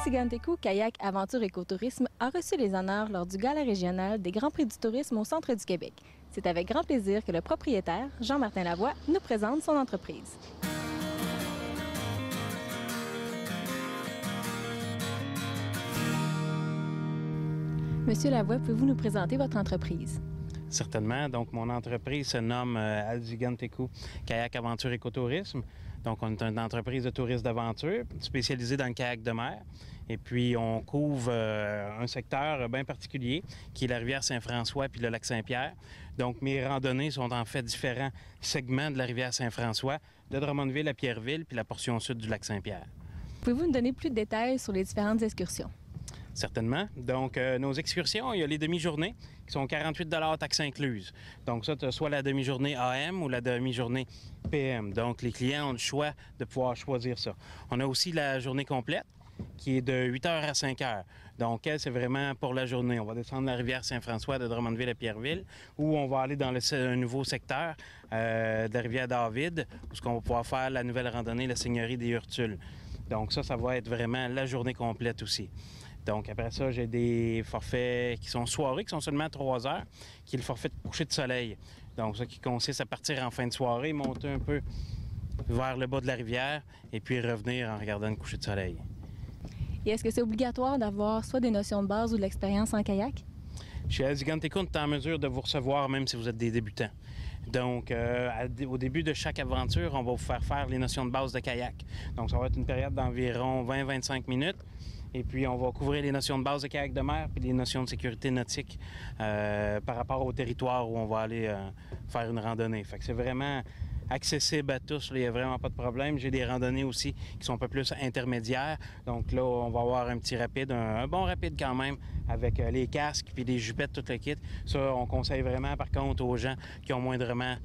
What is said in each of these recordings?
Alziganteco Kayak Aventure Écotourisme a reçu les honneurs lors du gala régional des Grands Prix du tourisme au centre du Québec. C'est avec grand plaisir que le propriétaire, Jean-Martin Lavoie, nous présente son entreprise. Monsieur Lavoie, pouvez-vous nous présenter votre entreprise? Certainement. Donc, mon entreprise se nomme Alziganteco Kayak Aventure Écotourisme. Donc, on est une entreprise de tourisme d'aventure spécialisée dans le kayak de mer. Et puis, on couvre un secteur bien particulier qui est la rivière Saint-François puis le lac Saint-Pierre. Donc, mes randonnées sont en fait différents segments de la rivière Saint-François, de Drummondville à Pierreville puis la portion sud du lac Saint-Pierre. Pouvez-vous nous donner plus de détails sur les différentes excursions? Certainement. Donc, nos excursions, il y a les demi-journées qui sont 48 $ taxes incluses. Donc, ça, tu as soit la demi-journée AM ou la demi-journée PM. Donc, les clients ont le choix de pouvoir choisir ça. On a aussi la journée complète qui est de 8 h à 5 h. Donc, elle, c'est vraiment pour la journée. On va descendre la rivière Saint-François de Drummondville à Pierreville ou on va aller dans un nouveau secteur de la rivière David où on va pouvoir faire la nouvelle randonnée, la Seigneurie des Hurtules. Donc, ça va être vraiment la journée complète aussi. Donc, après ça, j'ai des forfaits qui sont soirées, qui sont seulement 3 heures, qui est le forfait de coucher de soleil. Donc, ça qui consiste à partir en fin de soirée, monter un peu vers le bas de la rivière et puis revenir en regardant le coucher de soleil. Et est-ce que c'est obligatoire d'avoir soit des notions de base ou de l'expérience en kayak? Chez Alziganteco, on est en mesure de vous recevoir même si vous êtes des débutants. Donc, au début de chaque aventure, on va vous faire les notions de base de kayak. Donc, ça va être une période d'environ 20-25 minutes. Et puis, on va couvrir les notions de base de kayak de mer puis les notions de sécurité nautique par rapport au territoire où on va aller faire une randonnée. Fait que c'est vraiment accessible à tous. Il n'y a vraiment pas de problème. J'ai des randonnées aussi qui sont un peu plus intermédiaires. Donc là, on va avoir un petit rapide, un bon rapide quand même, avec les casques puis les jupettes, tout le kit. Ça, on conseille vraiment, par contre, aux gens qui ont moindrement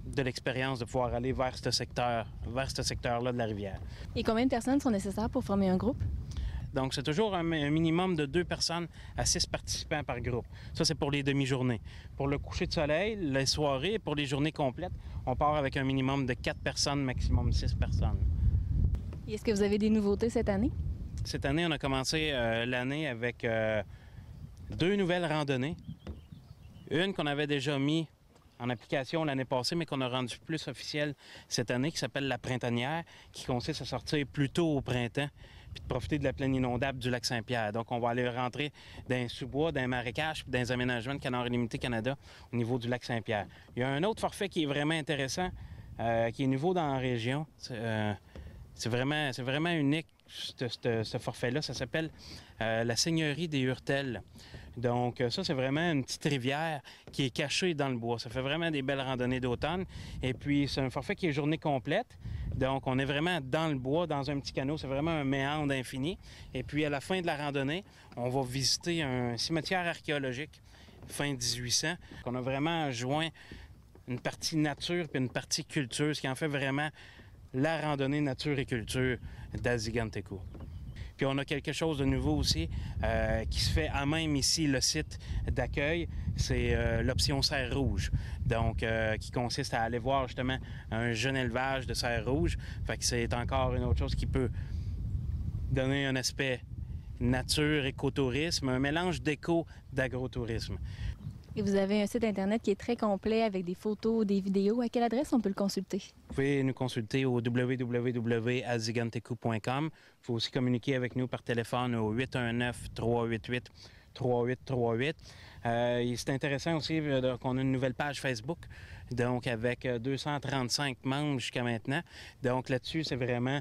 de l'expérience de pouvoir aller vers ce secteur-là de la rivière. Et combien de personnes sont nécessaires pour former un groupe? Donc, c'est toujours un minimum de 2 personnes à 6 participants par groupe. Ça, c'est pour les demi-journées. Pour le coucher de soleil, les soirées, pour les journées complètes, on part avec un minimum de 4 personnes, maximum 6 personnes. Et est-ce que vous avez des nouveautés cette année? Cette année, on a commencé l'année avec 2 nouvelles randonnées. Une qu'on avait déjà mis en application l'année passée, mais qu'on a rendu plus officielle cette année, qui s'appelle la printanière, qui consiste à sortir plus tôt au printemps puis de profiter de la plaine inondable du lac Saint-Pierre. Donc, on va aller rentrer dans un sous-bois, dans un marécage puis dans les aménagements de Canard Illimité Canada au niveau du lac Saint-Pierre. Il y a un autre forfait qui est vraiment intéressant, qui est nouveau dans la région. C'est vraiment unique, ce forfait-là. Ça s'appelle la Seigneurie des Hurtules. Donc, ça, c'est vraiment une petite rivière qui est cachée dans le bois. Ça fait vraiment des belles randonnées d'automne. Et puis, c'est un forfait qui est journée complète. Donc, on est vraiment dans le bois, dans un petit canot. C'est vraiment un méandre infini. Et puis, à la fin de la randonnée, on va visiter un cimetière archéologique fin 1800. On a vraiment joint une partie nature puis une partie culture, ce qui en fait vraiment la randonnée nature et culture d'Alziganteco. Puis on a quelque chose de nouveau aussi qui se fait à même ici, le site d'accueil, c'est l'option cerf rouge. Donc, qui consiste à aller voir justement un jeune élevage de cerf rouge. Fait que c'est encore une autre chose qui peut donner un aspect nature, écotourisme, un mélange d'éco d'agrotourisme. Et vous avez un site Internet qui est très complet avec des photos, des vidéos. À quelle adresse on peut le consulter? Vous pouvez nous consulter au www.alziganteco.com. Il faut aussi communiquer avec nous par téléphone au 819-388-3838. C'est intéressant aussi qu'on a une nouvelle page Facebook, donc avec 235 membres jusqu'à maintenant. Donc là-dessus, c'est vraiment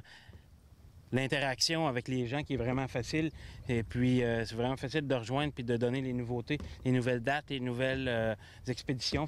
l'interaction avec les gens qui est vraiment facile. Et puis, c'est vraiment facile de rejoindre puis de donner les nouveautés, les nouvelles dates, les nouvelles expéditions.